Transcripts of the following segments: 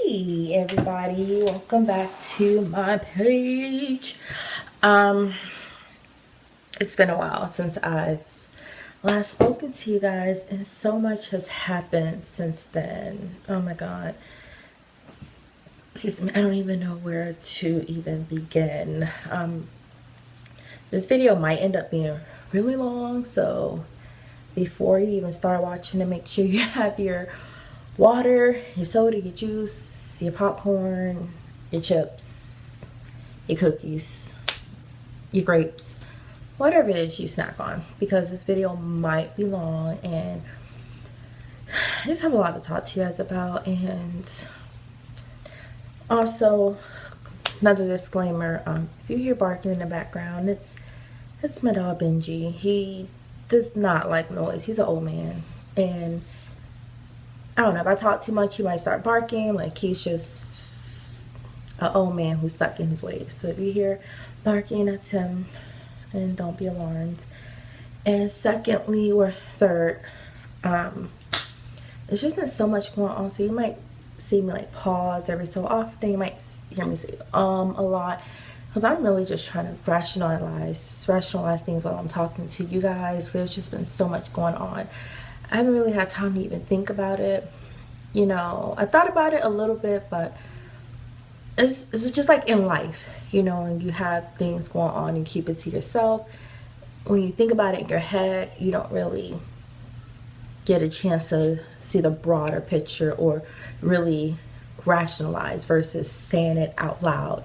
Hey everybody, welcome back to my page. It's been a while since I've last spoken to you guys, and so much has happened since then. Oh my god. Excuse me, I don't even know where to even begin. This video might end up being really long, so before you even start watching it, make sure you have your water, your soda, your juice, your popcorn, your chips, your cookies, your grapes, whatever it is you snack on, because this video might be long and I just have a lot to talk to you guys about. And also, another disclaimer, if you hear barking in the background, it's my dog Benji. He does not like noise. He's an old man, and I don't know, if I talk too much, he might start barking. Like, he's just an old man who's stuck in his ways. So if you hear barking, that's him, and don't be alarmed. And secondly, or third, there's just been so much going on, so you might see me like pause every so often. You might hear me say a lot, because I'm really just trying to rationalize things while I'm talking to you guys. There's just been so much going on. I haven't really had time to even think about it. You know, I thought about it a little bit, but it's just like in life, you know, and you have things going on and keep it to yourself. When you think about it in your head, you don't really get a chance to see the broader picture or really rationalize versus saying it out loud.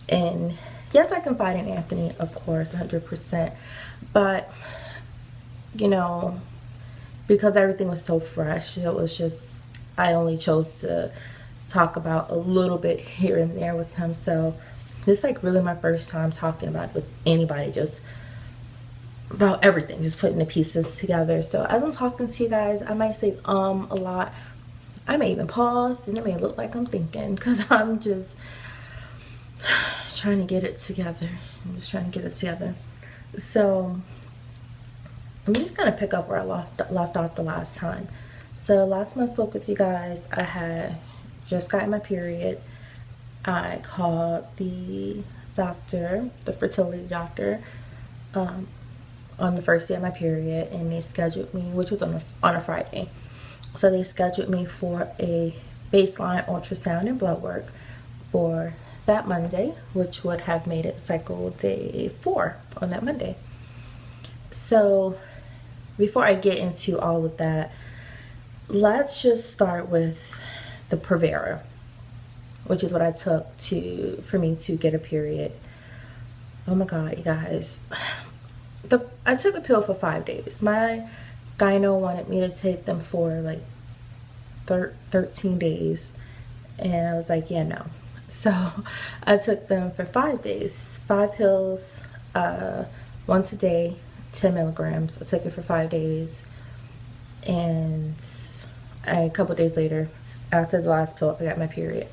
And yes, I confide in Anthony, of course, 100%, but you know, because everything was so fresh, it was just, I only chose to talk about a little bit here and there with him. So this is like really my first time talking about it with anybody, just about everything, just putting the pieces together. So as I'm talking to you guys, I might say a lot. I may even pause, and it may look like I'm thinking, because I'm just trying to get it together. So let me just kind of pick up where I left off the last time. So last time I spoke with you guys, I had just gotten my period. I called the doctor, the fertility doctor, on the first day of my period, and they scheduled me, which was on a Friday. So they scheduled me for a baseline ultrasound and blood work for that Monday, which would have made it cycle day 4 on that Monday. So before I get into all of that, let's just start with the Femara, which is what I took for me to get a period. Oh my god, you guys. I took a pill for 5 days. My gyno wanted me to take them for like 13 days, and I was like, yeah, no. So I took them for 5 days, 5 pills, once a day, 10 milligrams. I took it for 5 days, and a couple days later, after the last pill, I got my period.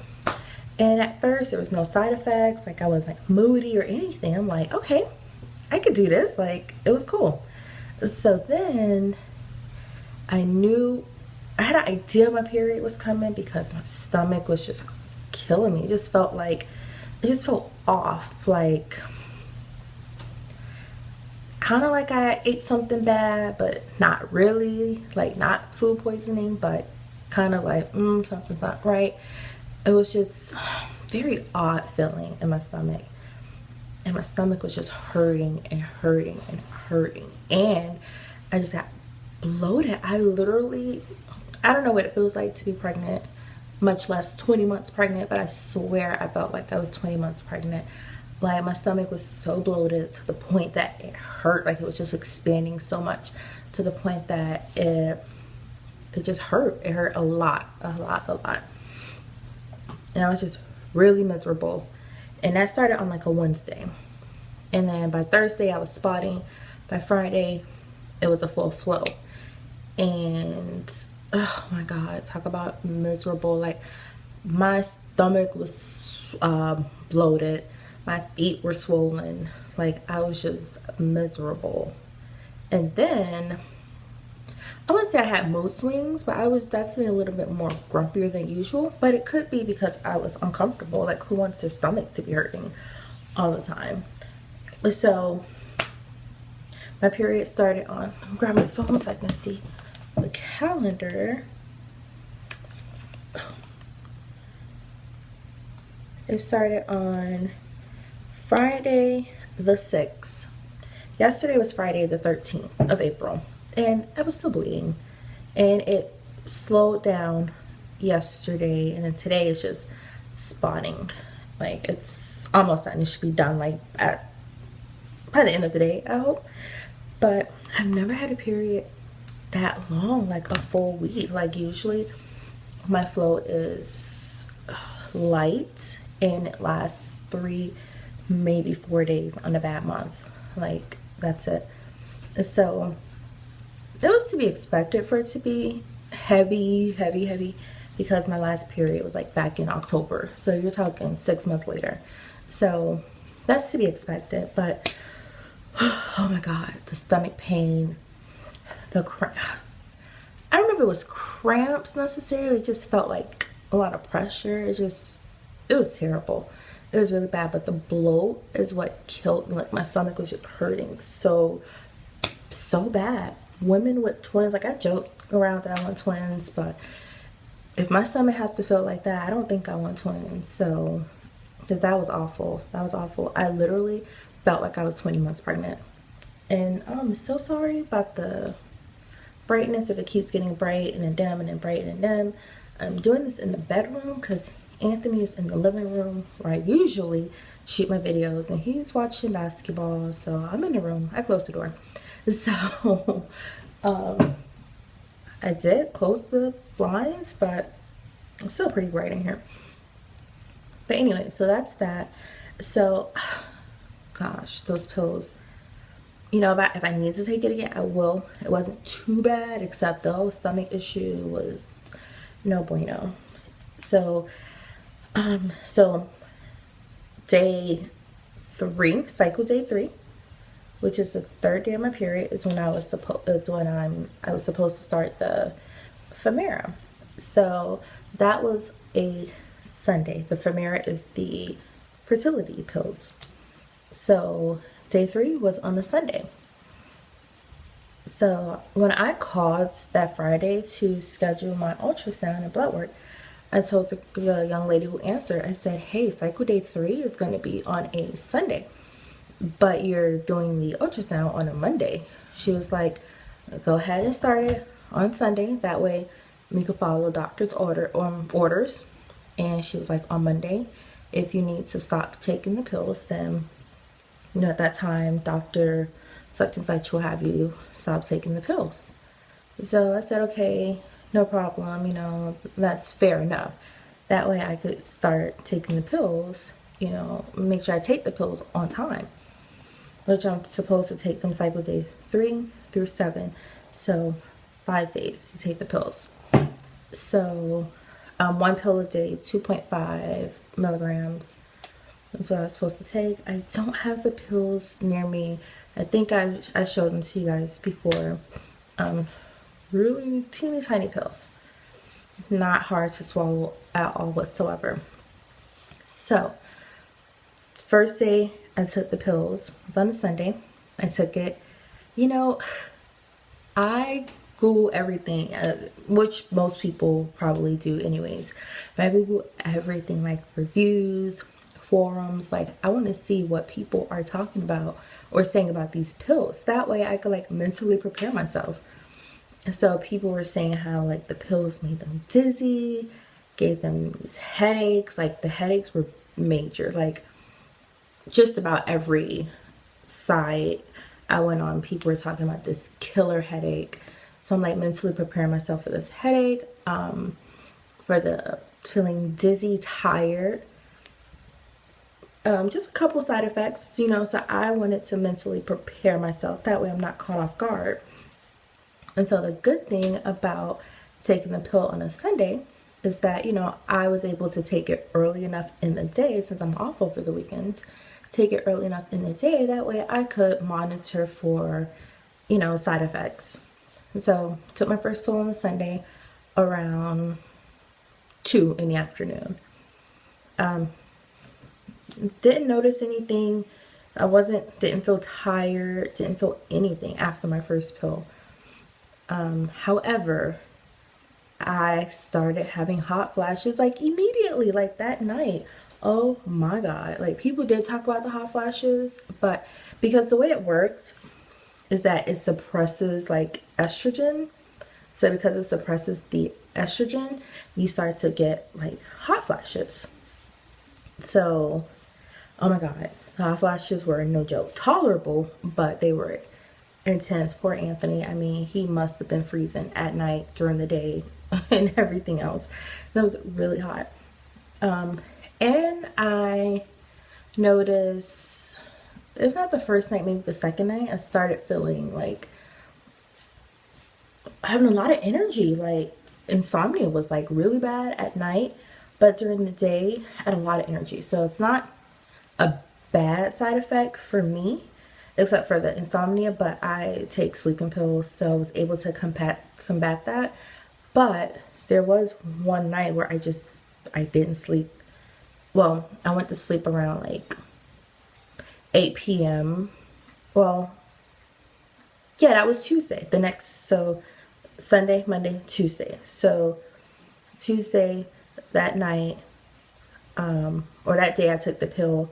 And at first, there was no side effects. Like, I wasn't moody or anything. I'm like, okay, I could do this. Like, it was cool. So then I had an idea my period was coming, because my stomach was just killing me. It just felt off, like kind of like I ate something bad, but not really, like not food poisoning, but kind of like something's not right. It was just very odd feeling in my stomach, and my stomach was just hurting and hurting and hurting, and I just got bloated. I don't know what it feels like to be pregnant, much less 20 months pregnant, but I swear I felt like I was 20 months pregnant. Like, my stomach was so bloated to the point that it hurt. Like, it was just expanding so much to the point that it just hurt. It hurt a lot. And I was just really miserable. And that started on like a Wednesday. And then by Thursday, I was spotting. By Friday, it was a full flow. And oh my god, talk about miserable. Like, my stomach was bloated, my feet were swollen, like I was just miserable. And then I wouldn't say I had mood swings, but I was definitely a little bit more grumpier than usual. But it could be because I was uncomfortable. Like, who wants their stomach to be hurting all the time? So my period started on, I'm grabbing my phone so I can see the calendar. It started on Friday the 6th. Yesterday was Friday the 13th of April, and I was still bleeding. And it slowed down yesterday, and then today is just spotting. Like, it's almost done. It should be done like by the end of the day, I hope. But I've never had a period that long, like a full week. Like, usually my flow is light and it lasts 3, maybe 4 days on a bad month. Like, that's it. So it was to be expected for it to be heavy because my last period was like back in October. So you're talking 6 months later. So that's to be expected. But oh my God, the stomach pain, the cramp. I don't know if it was cramps necessarily. It just felt like a lot of pressure. It was terrible. It was really bad, but the bloat is what killed me. Like, my stomach was just hurting so bad. Women with twins, like, I joke around that I want twins, but if my stomach has to feel like that, I don't think I want twins. So, because that was awful. That was awful. I literally felt like I was 20 months pregnant. And I'm so sorry about the brightness, if it keeps getting bright and then dim and then bright and then dim. I'm doing this in the bedroom because Anthony is in the living room where I usually shoot my videos, and he's watching basketball. So I'm in the room. I closed the door. So I did close the blinds, but it's still pretty bright in here. But anyway, so that's that. So gosh, those pills, you know, if I need to take it again, I will. It wasn't too bad, except the whole stomach issue was no bueno. So day 3, cycle day 3, which is the 3rd day of my period, is when I was supposed to start the Femara. So that was a Sunday. The Femara is the fertility pills. So day 3 was on a Sunday. So when I called that Friday to schedule my ultrasound and blood work, I told the young lady who answered, I said, hey, cycle day 3 is going to be on a Sunday, but you're doing the ultrasound on a Monday. She was like, go ahead and start it on Sunday. That way we could follow doctor's orders. And she was like, on Monday, if you need to stop taking the pills, then, you know, at that time, Dr. such and such will have you stop taking the pills. So I said, okay, no problem, you know, that's fair enough. That way I could start taking the pills, you know, make sure I take the pills on time, which I'm supposed to take them cycle day 3 through 7. So 5 days you take the pills. So 1 pill a day, 2.5 milligrams. That's what I was supposed to take. I don't have the pills near me. I think I showed them to you guys before. Really teeny tiny pills. Not hard to swallow at all whatsoever. So, first day I took the pills. It was on a Sunday. I took it. You know, I Google everything, which most people probably do anyways. But I Google everything, like reviews, forums. Like, I want to see what people are talking about or saying about these pills. That way I could like mentally prepare myself. So people were saying how like the pills made them dizzy, gave them these headaches. Like, the headaches were major. Like, just about every site I went on, people were talking about this killer headache. So I'm like mentally preparing myself for this headache, for the feeling dizzy, tired. Just a couple side effects, you know, so I wanted to mentally prepare myself. That way I'm not caught off guard. And so the good thing about taking the pill on a Sunday is that, you know, I was able to take it early enough in the day, since I'm off over the weekends, take it early enough in the day. That way I could monitor for, you know, side effects. So took my first pill on the Sunday around 2 in the afternoon. Didn't notice anything. Didn't feel tired, didn't feel anything after my first pill. However, I started having hot flashes like immediately, like that night. Oh my God. Like, people did talk about the hot flashes, but because the way it works is that it suppresses like estrogen. So because it suppresses the estrogen, you start to get like hot flashes. So, oh my God, the hot flashes were no joke. Tolerable, but they were intense. Poor Anthony. I mean, he must have been freezing at night, during the day, and everything else. That was really hot. And I noticed, if not the first night, maybe the second night, I started feeling like having a lot of energy. Like, insomnia was like really bad at night, but during the day I had a lot of energy. So it's not a bad side effect for me, except for the insomnia, but I take sleeping pills, so I was able to combat that. But there was one night where I didn't sleep. Well, I went to sleep around like 8 p.m. Well, yeah, that was Tuesday. So Sunday, Monday, Tuesday. So Tuesday, that night, or that day, I took the pill,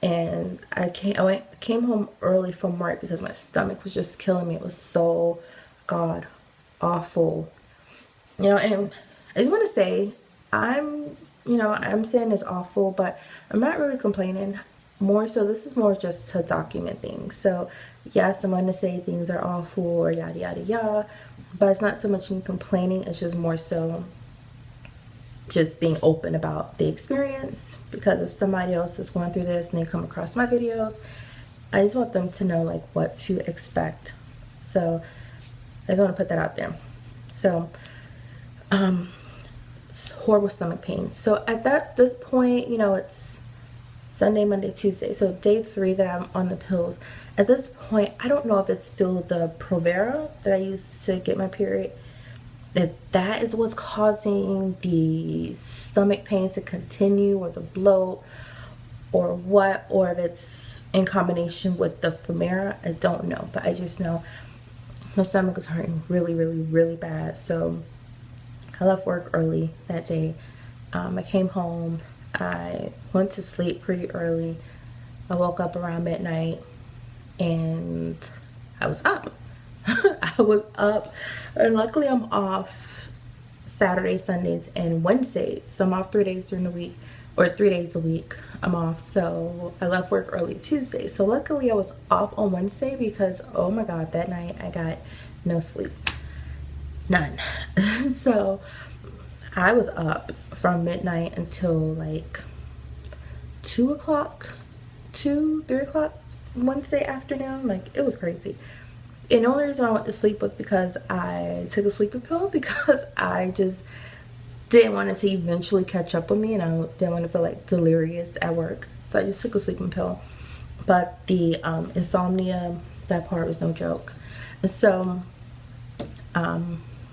and I came home early from work because my stomach was just killing me. It was so god awful. And I just want to say, I'm saying it's awful, but I'm not really complaining. More so, this is more just to document things. So yes, I'm going to say things are awful or yada yada yada, but it's not so much me complaining. It's just more so just being open about the experience, because if somebody else is going through this and they come across my videos, I just want them to know like what to expect. So I just want to put that out there. So horrible stomach pain. So at this point, it's Sunday, Monday, Tuesday. So day 3 that I'm on the pills. At this point, I don't know if it's still the Femara that I used to get my period, if that is what's causing the stomach pain to continue, or the bloat, or what, or if it's in combination with the Femara. I don't know, but I just know my stomach was hurting really, really, really bad. So I left work early that day. I came home. I went to sleep pretty early. I woke up around midnight, and I was up. I was up, and luckily I'm off Saturdays, Sundays, and Wednesdays. So I'm off 3 days during the week, or 3 days a week I'm off. So I left work early Tuesday. So luckily I was off on Wednesday, because oh my God, that night I got no sleep. None. So I was up from midnight until like 2 o'clock, 3 o'clock Wednesday afternoon. Like, it was crazy. And the only reason I went to sleep was because I took a sleeping pill, because I just didn't want it to eventually catch up with me, and I didn't want to feel like delirious at work. So I just took a sleeping pill. But the insomnia, that part was no joke. So I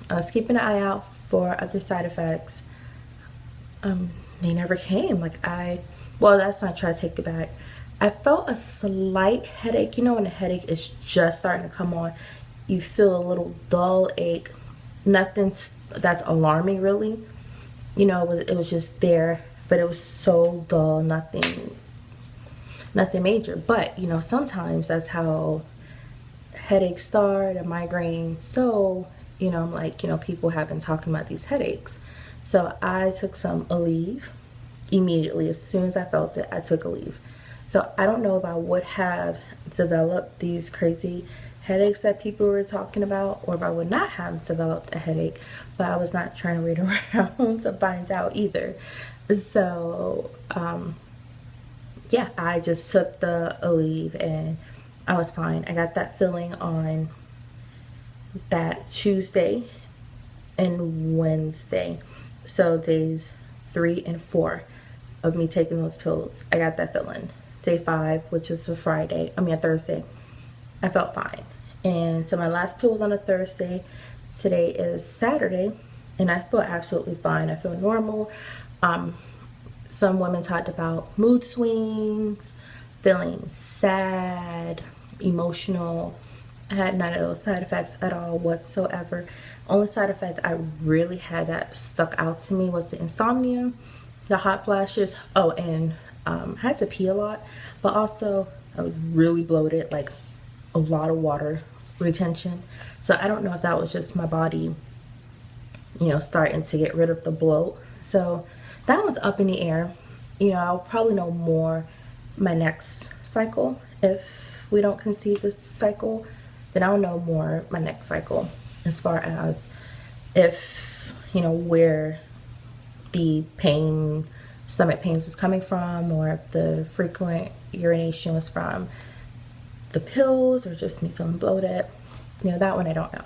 was keeping an eye out for other side effects. They never came. Well, that's not true. I take it back. I felt a slight headache. When a headache is just starting to come on, you feel a little dull ache. Nothing that's alarming, really. It was just there, but it was so dull. Nothing major. But sometimes that's how headaches start, a migraine. So I'm like, people have been talking about these headaches. So I took some Aleve immediately. As soon as I felt it, I took Aleve. So I don't know if I would have developed these crazy headaches that people were talking about, or if I would not have developed a headache, but I was not trying to wait around to find out either. So yeah, I just took the Aleve and I was fine. I got that feeling on that Tuesday and Wednesday. So days 3 and 4 of me taking those pills, I got that feeling. Day 5, which is a Thursday, I felt fine. And so my last pill was on a Thursday. Today is Saturday, and I feel absolutely fine. I feel normal. Some women talked about mood swings, feeling sad, emotional. I had none of those side effects at all whatsoever. Only side effect I really had that stuck out to me was the insomnia, the hot flashes. Oh, and I had to pee a lot, but also I was really bloated, like a lot of water retention. So I don't know if that was just my body, starting to get rid of the bloat. So that one's up in the air. I'll probably know more my next cycle. If we don't conceive this cycle, then I'll know more my next cycle as far as if, where the pain, stomach pains is coming from, or if the frequent urination was from the pills or just me feeling bloated. That one I don't know.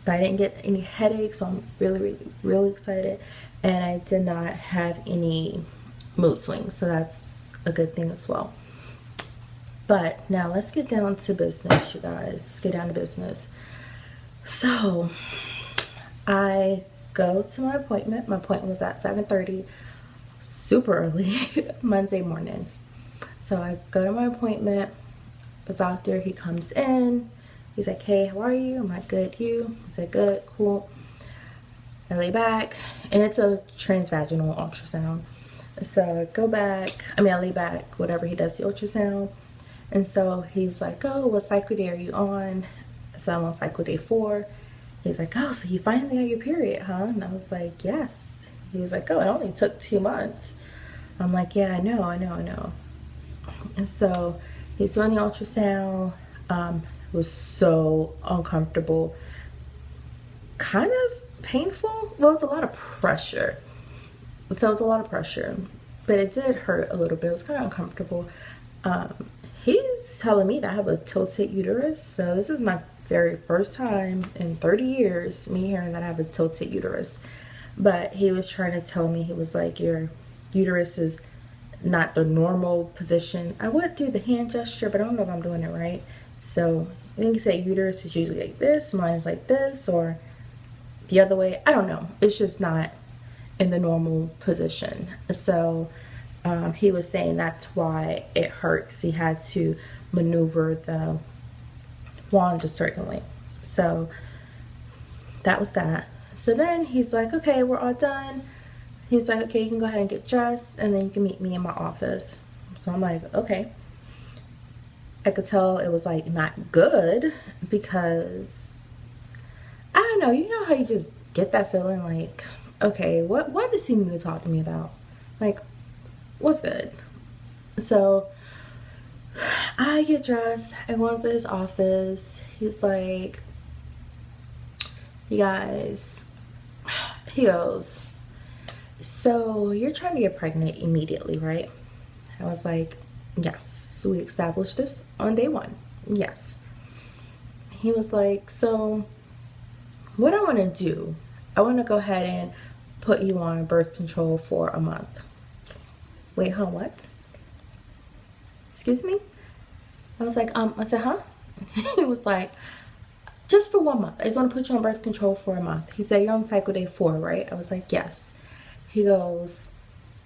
But I didn't get any headaches, so I'm really, really, really excited. And I did not have any mood swings, so that's a good thing as well. But now let's get down to business, you guys. Let's get down to business. So I go to my appointment. My appointment was at 7:30, super early, Monday morning. So I go to my appointment. The doctor, he comes in. He's like, hey, how are you? I'm like, good, you? He's like, good, cool. I lay back, and it's a transvaginal ultrasound. So I lay back, whatever he does the ultrasound. And so he's like, oh, what cycle day are you on? So I'm on cycle day 4. He's like, oh, so you finally got your period, huh? And I was like, yes. He was like, oh, it only took 2 months. I'm like, yeah, I know. And so he's doing the ultrasound. It was so uncomfortable, kind of painful. Well, it's a lot of pressure. So it's a lot of pressure, but it did hurt a little bit. It was kind of uncomfortable. He's telling me that I have a tilted uterus. So this is my very first time in 30 years me hearing that I have a tilted uterus. But he was trying to tell me, he was like, your uterus is not the normal position. I would do the hand gesture, but I don't know if I'm doing it right. So I think he said uterus is usually like this, mine is like this, or the other way. I don't know. It's just not in the normal position. So he was saying that's why it hurt, because he had to maneuver the wand a certain way. So that was that. So then he's like, okay, we're all done. He's like, okay, you can go ahead and get dressed, and then you can meet me in my office. So I'm like, okay. I could tell it was like not good, because I don't know, you know how you just get that feeling like, okay, what does he need to talk to me about? Like, what's good? So I get dressed, I go into his office. He's like, you guys, he goes, so you're trying to get pregnant immediately, right? I was like, yes. So we established this on day 1. Yes. He was like, so what I want to do, I want to go ahead and put you on birth control for a month. Wait, huh? What? Excuse me? I was like, I said, huh? He was like, just for 1 month. I just want to put you on birth control for a month. He said, you're on cycle day 4, right? I was like, yes. He goes,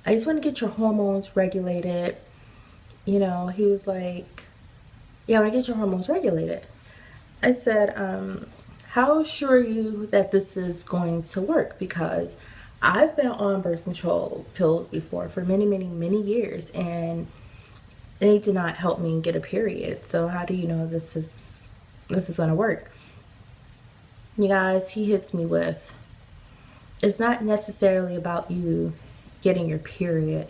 I just want to get your hormones regulated. He was like, yeah, I want to get your hormones regulated. I said, how sure are you that this is going to work? Because I've been on birth control pills before for many, many, many years, and they did not help me get a period. So how do you know this is going to work? You guys, he hits me with, it's not necessarily about you getting your period.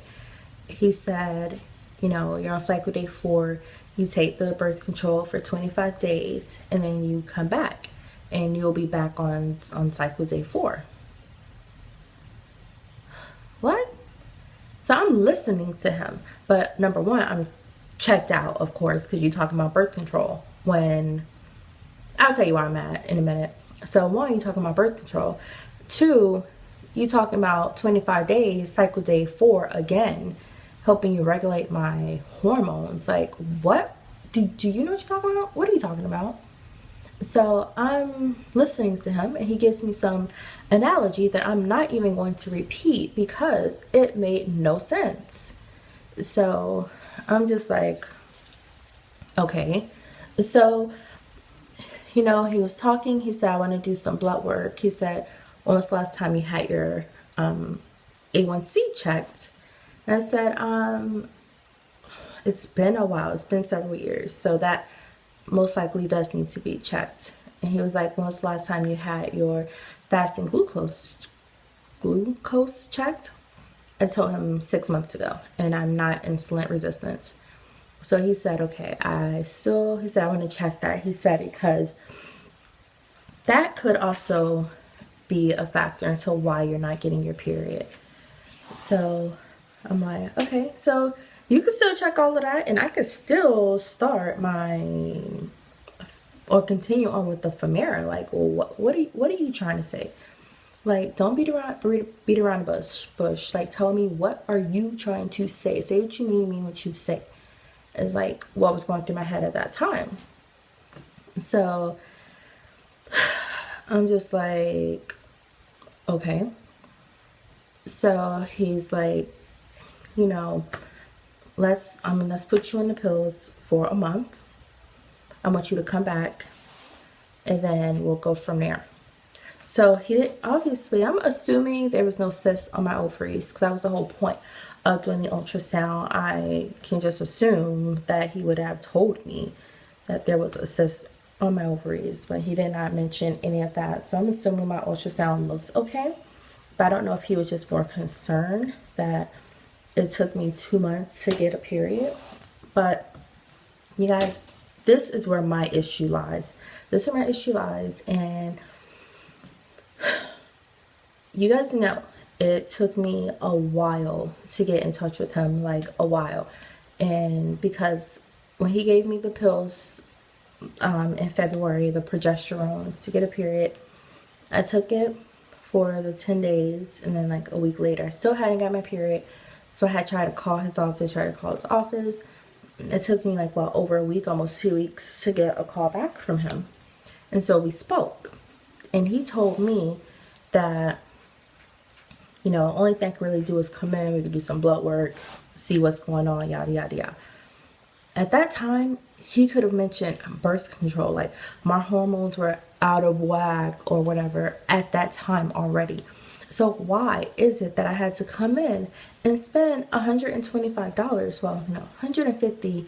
He said, you're on cycle day 4, you take the birth control for 25 days, and then you come back, and you'll be back on cycle day 4. What? So I'm listening to him, but number 1, I'm checked out, of course, because you're talking about birth control, when I'll tell you where I'm at in a minute. So 1, you're talking about birth control. 2, you talking about 25 days, cycle day 4 again, helping you regulate my hormones. Like, what? Do you know what you're talking about? What are you talking about? So I'm listening to him, and he gives me some analogy that I'm not even going to repeat because it made no sense. So I'm just like, okay. So, he was talking. He said, I want to do some blood work. He said, when was the last time you had your A1C checked? And I said, it's been a while. It's been several years. So that most likely does need to be checked. And he was like, when was the last time you had your fasting glucose checked? I told him 6 months ago, and I'm not insulin resistant. So he said, okay, he said, I want to check that. He said, because that could also be a factor into why you're not getting your period. So I'm like, okay, so you can still check all of that, and I could still start or continue on with the Femara. Like, well, what are you trying to say? Like, don't beat around the bush. Like, tell me, what are you trying to say? Say what you mean what you say. It's like what was going through my head at that time. So I'm just like, okay. So he's like, let's put you on the pills for a month. I want you to come back, and then we'll go from there. So obviously, I'm assuming there was no cyst on my ovaries, because that was the whole point of doing the ultrasound. I can just assume that he would have told me that there was a cyst on my ovaries, but he did not mention any of that. So I'm assuming my ultrasound looks okay. But I don't know if he was just more concerned that it took me 2 months to get a period. But you guys, this is where my issue lies. And you guys know it took me a while to get in touch with him, like a while. And because when he gave me the pills in February, the progesterone to get a period, I took it for the 10 days, and then like a week later I still hadn't got my period. So I had tried to call his office. It took me like over a week, almost 2 weeks, to get a call back from him. And so we spoke, and he told me that only thing I could really do is come in, we could do some blood work, see what's going on, yada yada yada. At that time, he could have mentioned birth control, like my hormones were out of whack or whatever at that time already. So why is it that I had to come in and spend $125? Well, no, $156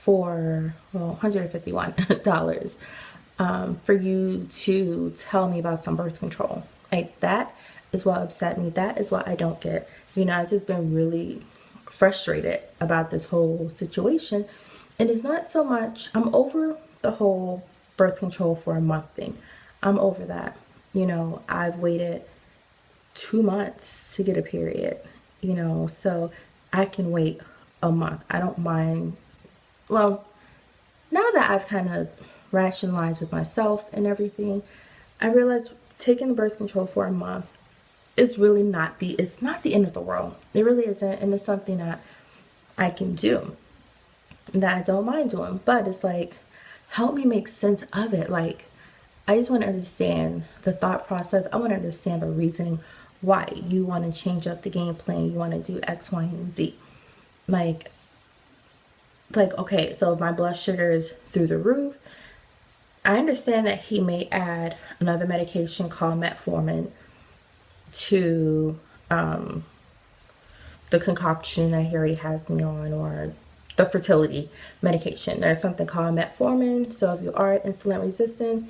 $151 for you to tell me about some birth control. Like, that is what upset me. That is what I don't get. I've just been really frustrated about this whole situation. And it's not so much, I'm over the whole birth control for a month thing. I'm over that. I've waited 2 months to get a period, so I can wait a month. I don't mind. Well, now that I've kind of rationalized with myself and everything, I realize taking the birth control for a month is really it's not the end of the world. It really isn't. And it's something that I can do, that I don't mind doing. But it's like, help me make sense of it. Like, I just want to understand the thought process. I want to understand the reasoning why you want to change up the game plan. You want to do X, Y, and Z. Like, okay, so if my blood sugar is through the roof, I understand that he may add another medication called metformin to the concoction that he already has me on, or the fertility medication. There's something called metformin. So if you are insulin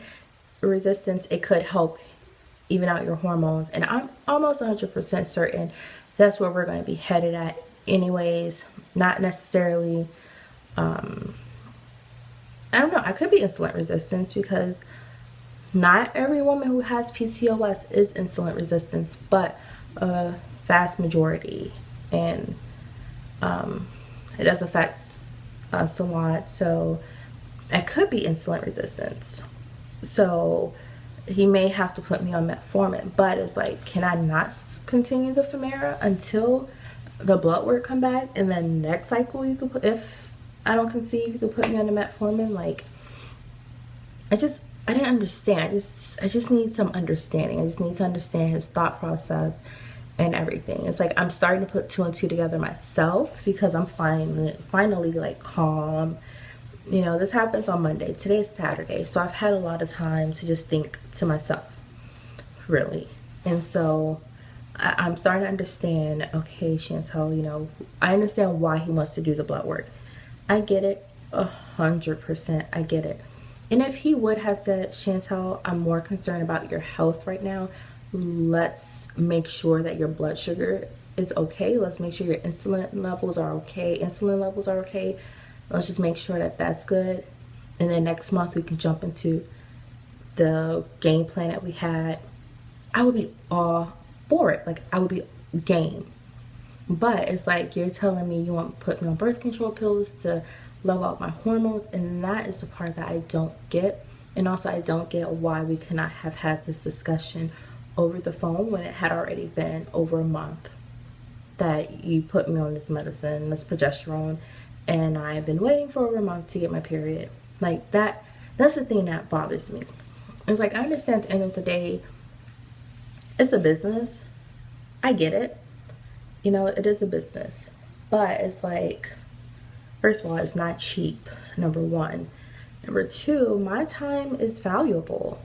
resistant, it could help even out your hormones. And I'm almost 100% certain that's where we're going to be headed at anyways. Not necessarily, I don't know, I could be insulin resistant, because not every woman who has PCOS is insulin resistant, but a vast majority. And it does affect us a lot. So I could be insulin resistant. So he may have to put me on metformin. But it's like, can I not continue the Femara until the blood work come back? And then next cycle, you could put, if I don't conceive, you could put me on the metformin. Like, I didn't understand. I just need some understanding. I just need to understand his thought process and everything. It's like I'm starting to put two and two together myself because I'm finally like calm. You know, this happens on Monday. Today's Saturday, so I've had a lot of time to just think to myself, really. And so I'm starting to understand, okay, Chantel, you know, I understand why he wants to do the blood work. I get it, 100%. I get it. And if he would have said, Chantel, I'm more concerned about your health right now, let's make sure that your blood sugar is okay. Let's make sure your insulin levels are okay. Insulin levels are okay. Let's just make sure that that's good. And then next month we can jump into the game plan that we had. I would be all for it. Like, I would be game. But it's like you're telling me you want to put me on birth control pills to level out my hormones, and that is the part that I don't get. And also I don't get why we could not have had this discussion over the phone when it had already been over a month that you put me on this medicine, this progesterone, and I've been waiting for over a month to get my period. Like, that's the thing that bothers me. It's like, I understand at the end of the day, it's a business. I get it. You know, it is a business. But it's like, first of all, it's not cheap, number one. Number two, my time is valuable.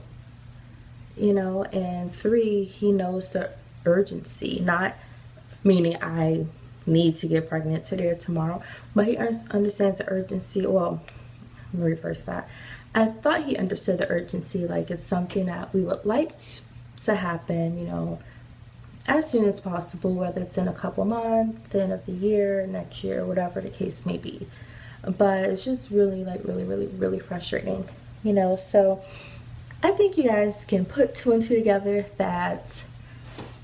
You know, and three, he knows the urgency, not meaning I need to get pregnant today or tomorrow, but he understands the urgency. Well, let me reverse that. I thought he understood the urgency, like it's something that we would like to happen, you know, as soon as possible, whether it's in a couple months, the end of the year, next year, whatever the case may be. But it's just really, like, really frustrating, you know. So I think you guys can put two and two together that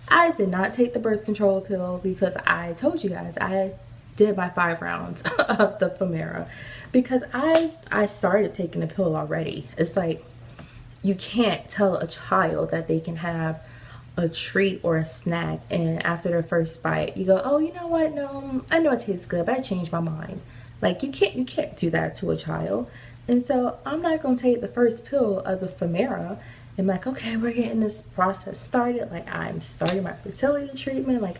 I did not take the birth control pill because I told you guys I did my 5 rounds of the Femara because I started taking the pill already. It's like, you can't tell a child that they can have a treat or a snack and after their first bite you go, oh, you know what, no, I know it tastes good, but I changed my mind. Like, you can't do that to a child. And so I'm not gonna take the first pill of the Femara and like, okay, we're getting this process started, like I'm starting my fertility treatment, like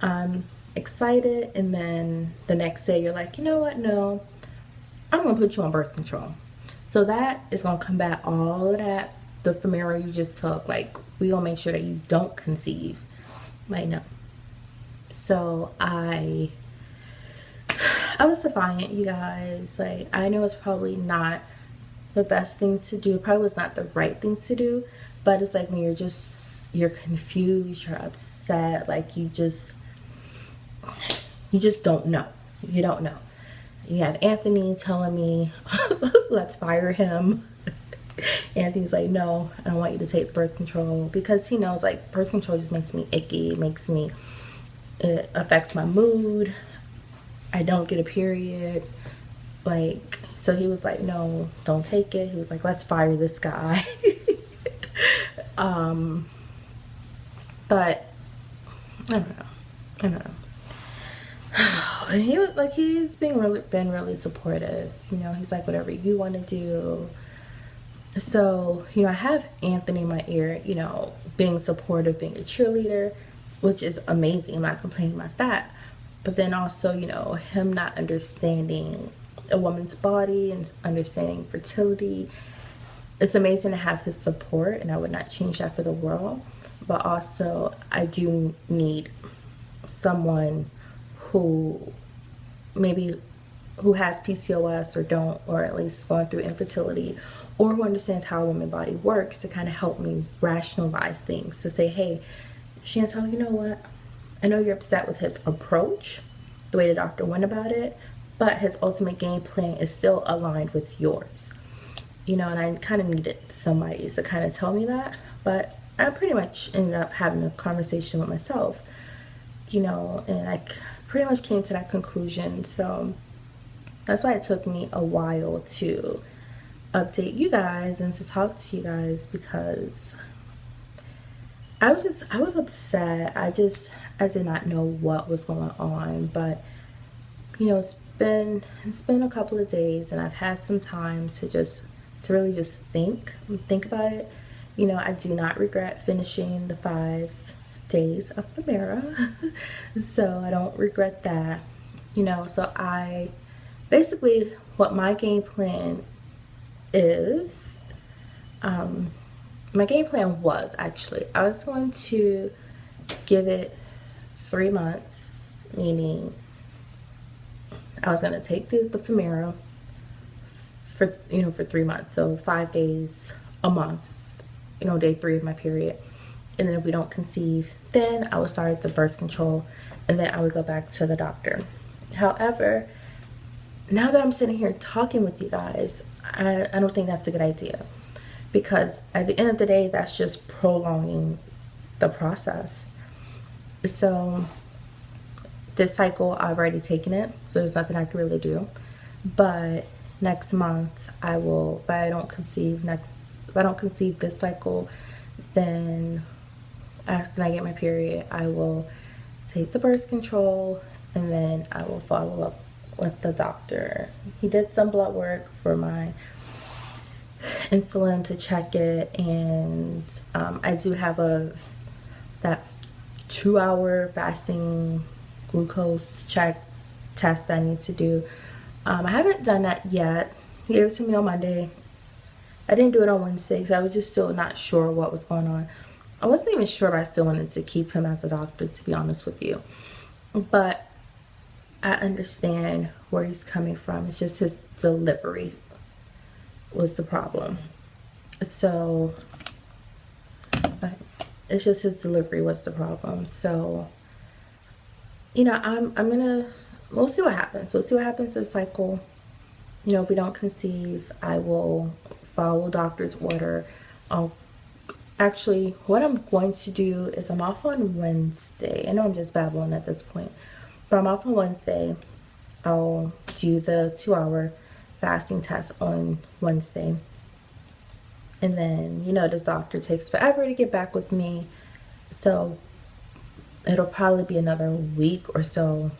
I'm excited, and then the next day you're like, you know what, no, I'm gonna put you on birth control. So that is gonna combat all of that, the Femara you just took. Like, we gonna make sure that you don't conceive. Like, no. So I was defiant, you guys. Like, I know it's probably not the best thing to do, probably was not the right thing to do, but it's like when you're confused, you're upset, like you just don't know. You don't know. You have Anthony telling me, let's fire him. Anthony's like, no, I don't want you to take birth control, because he knows, like, birth control just makes me icky. It affects my mood. I don't get a period. Like, so he was like, no, don't take it. He was like, let's fire this guy. But I don't know. And he was like, he's been really supportive. You know, he's like, whatever you want to do. So, you know, I have Anthony in my ear, you know, being supportive, being a cheerleader, which is amazing. I'm not complaining about that. But then also, you know, him not understanding a woman's body and understanding fertility. It's amazing to have his support, and I would not change that for the world. But also, I do need someone who has PCOS or don't, or at least going through infertility, or who understands how a woman's body works, to kind of help me rationalize things, to say, hey, Chantel, you know what? I know you're upset with his approach, the way the doctor went about it, but his ultimate game plan is still aligned with yours. You know, and I kind of needed somebody to kind of tell me that, but I pretty much ended up having a conversation with myself, you know, and I pretty much came to that conclusion. So that's why it took me a while to update you guys and to talk to you guys, because I was upset. I did not know what was going on. But you know, it's been a couple of days, and I've had some time to just to really just think about it. You know, I do not regret finishing the 5 days of Femara. So I don't regret that. You know, so I basically, what my game plan is, my game plan was actually, I was going to give it 3 months, meaning I was going to take the Femara for, you know, for 3 months. So 5 days a month, you know, day 3 of my period. And then if we don't conceive, then I would start the birth control, and then I would go back to the doctor. However, now that I'm sitting here talking with you guys, I don't think that's a good idea, because at the end of the day, that's just prolonging the process. So this cycle, I've already taken it, so there's nothing I can really do. But next month, I will, if I don't conceive this cycle, then after I get my period, I will take the birth control, and then I will follow up with the doctor. He did some blood work for my insulin to check it, and I do have that 2-hour fasting glucose check test I need to do. I haven't done that yet. He gave it to me on Monday. I didn't do it on Wednesday because I was just still not sure what was going on. I wasn't even sure if I still wanted to keep him as a doctor, to be honest with you. But I understand where he's coming from. It's just his delivery was the problem. So it's just his delivery was the problem. So, you know, we'll see what happens. We'll see what happens this cycle. You know, if we don't conceive, I will follow doctor's order. Actually, what I'm going to do is I'm off on Wednesday. I know I'm just babbling at this point, but I'm off on Wednesday. I'll do the 2-hour fasting test on Wednesday. And then, you know, this doctor takes forever to get back with me. So it'll probably be another week or so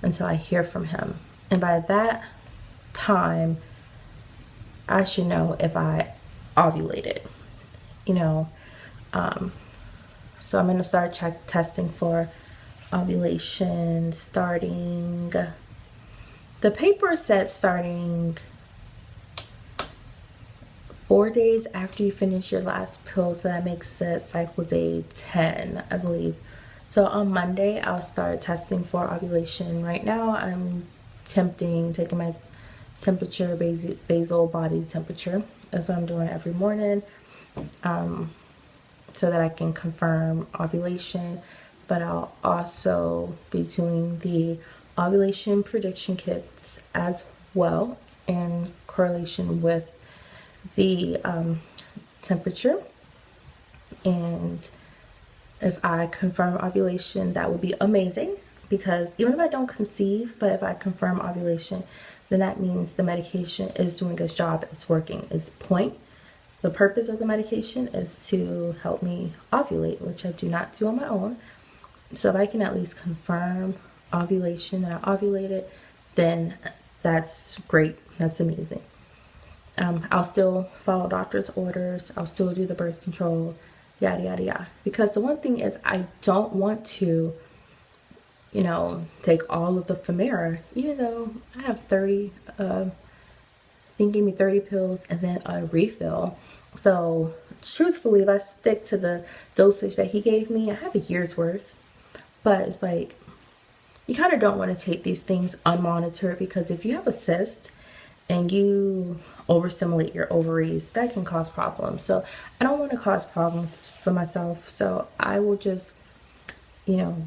until I hear from him. And by that time, I should know if I ovulated, you know. So I'm going to start testing for ovulation starting, the paper said starting 4 days after you finish your last pill, so that makes it cycle day 10, I believe. So on Monday, I'll start testing for ovulation. Right now, I'm taking my temperature, basal body temperature. That's what I'm doing every morning, so that I can confirm ovulation. But I'll also be doing the ovulation prediction kits as well in correlation with the temperature. And if I confirm ovulation, that would be amazing, because even if I don't conceive, but if I confirm ovulation, then that means the medication is doing its job, it's working, its point. The purpose of the medication is to help me ovulate, which I do not do on my own. So if I can at least confirm ovulation that I ovulated, then that's great, that's amazing. I'll still follow doctor's orders, I'll still do the birth control, yada yada yada, because the one thing is I don't want to, you know, take all of the Femara, even though I have 30, I think gave me 30 pills and then a refill. So truthfully, if I stick to the dosage that he gave me, I have a year's worth. But it's like, you kind of don't want to take these things unmonitored, because if you have a cyst and you overstimulate your ovaries, that can cause problems. So I don't want to cause problems for myself. So I will just, you know,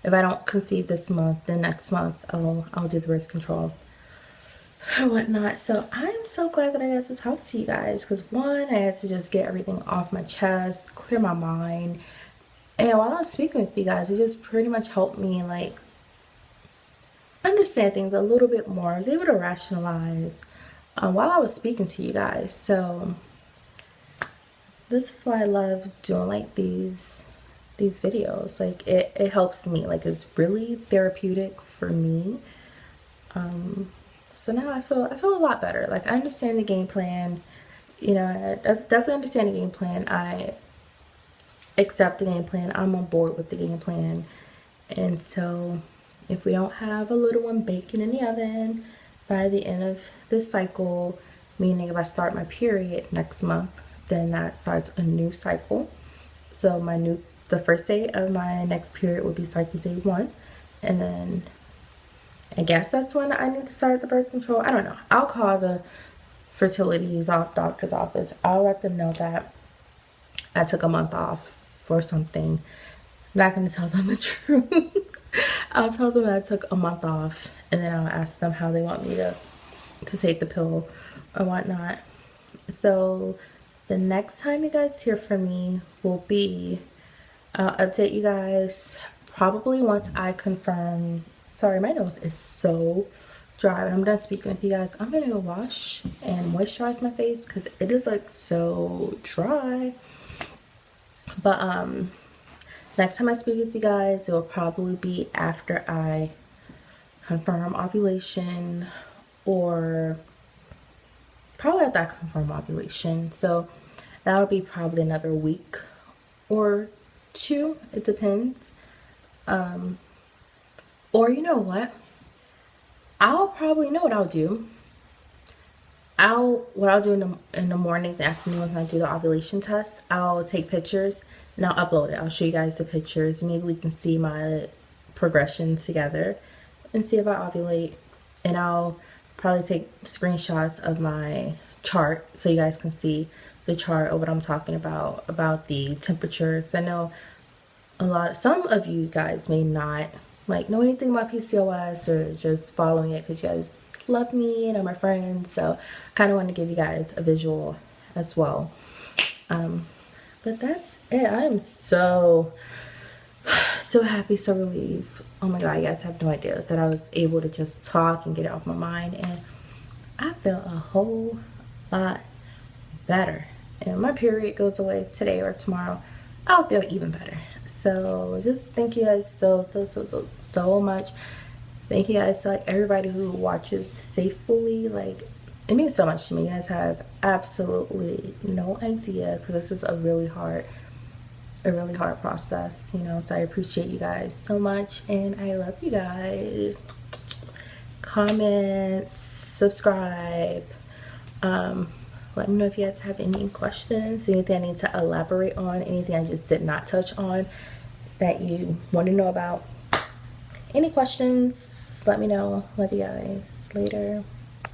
if I don't conceive this month, then next month I'll do the birth control or whatnot. So I'm so glad that I got to talk to you guys, because one, I had to just get everything off my chest, clear my mind. And while I was speaking with you guys, it just pretty much helped me like understand things a little bit more. I was able to rationalize while I was speaking to you guys. So this is why I love doing like these videos. Like it helps me, like it's really therapeutic for me. So now I feel a lot better. Like I understand the game plan. You know, I definitely understand the game plan. I accept the game plan. I'm on board with the game plan. And so if we don't have a little one baking in the oven by the end of this cycle, meaning if I start my period next month, then that starts a new cycle. So the first day of my next period will be cycle day 1. And then I guess that's when I need to start the birth control. I don't know. I'll call the fertility doctor's office. I'll let them know that I took a month off for something. I'm not going to tell them the truth. I'll tell them I took a month off, and then I'll ask them how they want me to take the pill or whatnot. So the next time you guys hear from me will be, I'll update you guys probably once I confirm. Sorry, my nose is so dry. When I'm done speaking with you guys, I'm gonna go wash and moisturize my face because it is like so dry. But next time I speak with you guys, it will probably be after I confirm ovulation, or probably after I confirm ovulation. So that'll be probably another week or 2. It depends. Or you know what? I'll probably know what I'll do. What I'll do in the mornings and afternoons when I do the ovulation test, I'll take pictures and I'll upload it. I'll show you guys the pictures. Maybe we can see my progression together and see if I ovulate. And I'll probably take screenshots of my chart so you guys can see the chart of what I'm talking about the temperature. Because I know some of you guys may not like know anything about PCOS or just following it because you guys love me and are my friends. So I kind of want to give you guys a visual as well. But that's it. I am so happy, so relieved. Oh my god, you guys have no idea that I was able to just talk and get it off my mind, and I feel a whole lot better. And my period goes away today or tomorrow, I'll feel even better. So just thank you guys so much. Thank you guys to like everybody who watches faithfully. Like it means so much to me. You guys have absolutely no idea, because this is a really hard process, you know. So I appreciate you guys so much, and I love you guys. Comment, subscribe. Let me know if you guys have any questions, anything I need to elaborate on, anything I just did not touch on that you want to know about. Any questions, let me know. Love you guys. Later.